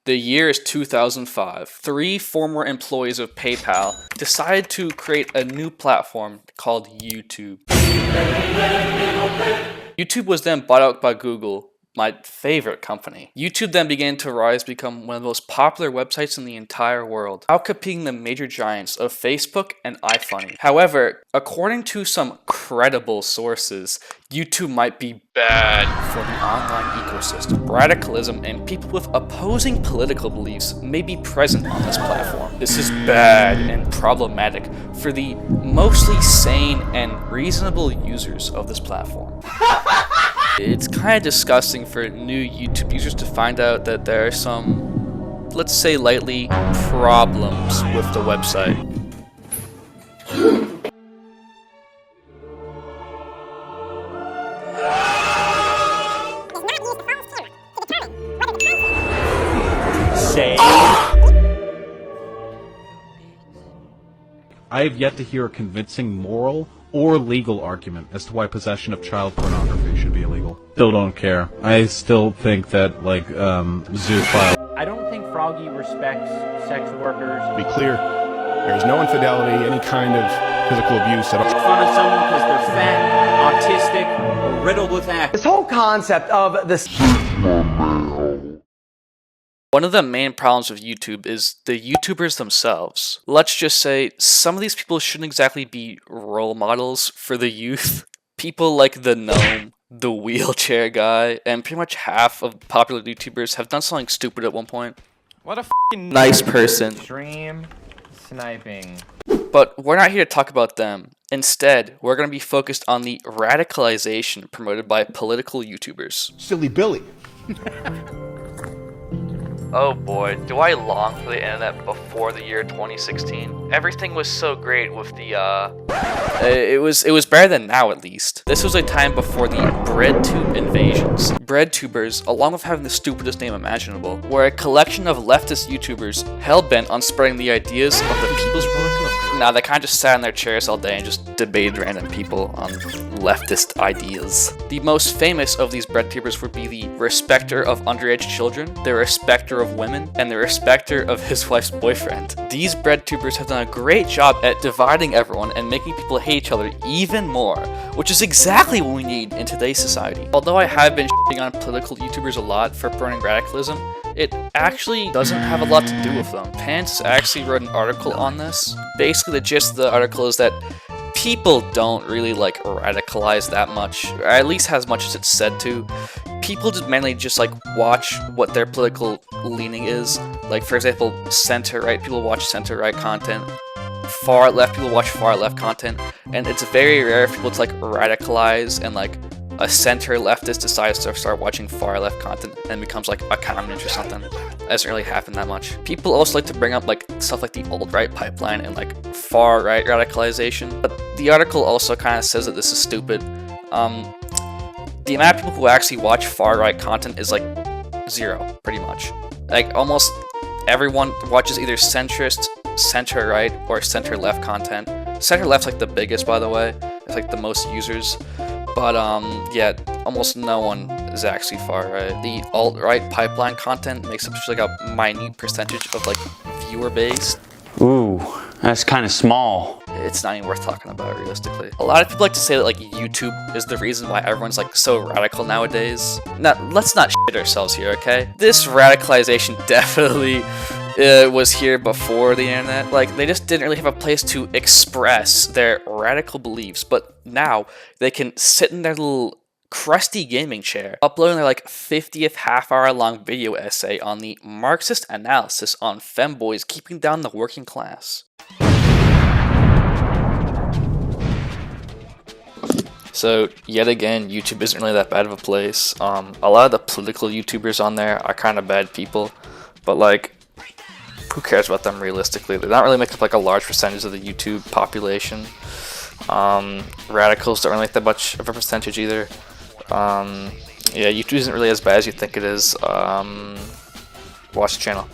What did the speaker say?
The year is 2005. 3 former employees of PayPal decided to create a new platform called YouTube. YouTube was then bought out by Google, my favorite company. YouTube then began to rise, become one of the most popular websites in the entire world, outcompeting the major giants of Facebook and iFunny. However, according to some credible sources, YouTube might be bad for the online ecosystem. Radicalism and people with opposing political beliefs may be present on this platform. This is bad and problematic for the mostly sane and reasonable users of this platform. It's kind of disgusting for new YouTube users to find out that there are some, let's say lightly, problems with the website. I have yet to hear a convincing moral or legal argument as to why possession of child pornography should be illegal. Still don't care. I still think that, like, zoophile. I don't think Froggy respects sex workers. To be clear, there is no infidelity, any kind of physical abuse at all. Make fun of someone because they're fat, autistic, or riddled with acne. This whole concept of this. One of the main problems with YouTube is the YouTubers themselves. Let's just say some of these people shouldn't exactly be role models for the youth. People like the gnome, the wheelchair guy, and pretty much half of popular YouTubers have done something stupid at one point. What a f***ing Nice person. Stream sniping. But we're not here to talk about them. Instead, we're going to be focused on the radicalization promoted by political YouTubers. Silly Billy. Oh boy, do I long for the internet before the year 2016. Everything was so great with the, it was better than now at least. This was a time before the BreadTube Invasions. BreadTubers, along with having the stupidest name imaginable, were a collection of leftist YouTubers hell-bent on spreading the ideas of the People's Republic of Korea. Now, they kind of just sat in their chairs all day and just debated random people on leftist ideas. The most famous of these BreadTubers would be the respecter of underage children, the respecter of women, and the respecter of his wife's boyfriend. These BreadTubers have done a great job at dividing everyone and making people hate each other even more, which is exactly what we need in today's society. Although I have been shitting on political YouTubers a lot for promoting radicalism, it actually doesn't have a lot to do with them. Pants actually wrote an article on this. Basically, the gist of the article is that people don't really like radicalize that much, or at least as much as it's said to. People just mainly just like watch what their political leaning is. Like, for example, center-right people watch center-right content, far-left people watch far-left content, and it's very rare for people to like radicalize and like a center leftist decides to start watching far left content and becomes like a communist or something. That doesn't really happen that much. People also like to bring up like stuff like the alt-right pipeline and like far-right radicalization, but the article also kind of says that this is stupid. The amount of people who actually watch far-right content is like 0, pretty much. Like almost everyone watches either centrist, center-right, or center-left content. Center-left's like the biggest, by the way. It's like the most users. But yeah, almost no one is actually far-right. The alt-right pipeline content makes up just like a minute percentage of like viewer-based. Ooh, that's kind of small. It's not even worth talking about realistically. A lot of people like to say that like YouTube is the reason why everyone's like so radical nowadays. Now, let's not shit ourselves here, okay? This radicalization definitely was here before the internet. Like, they just didn't really have a place to express their radical beliefs, but now they can sit in their little crusty gaming chair, uploading their like 50th half-hour long video essay on the Marxist analysis on femboys keeping down the working class. So, yet again, YouTube isn't really that bad of a place. A lot of the political YouTubers on there are kind of bad people, but like, who cares about them realistically? They don't really make up like a large percentage of the YouTube population. Radicals don't really make that much of a percentage either. Yeah, YouTube isn't really as bad as you think it is. Watch the channel.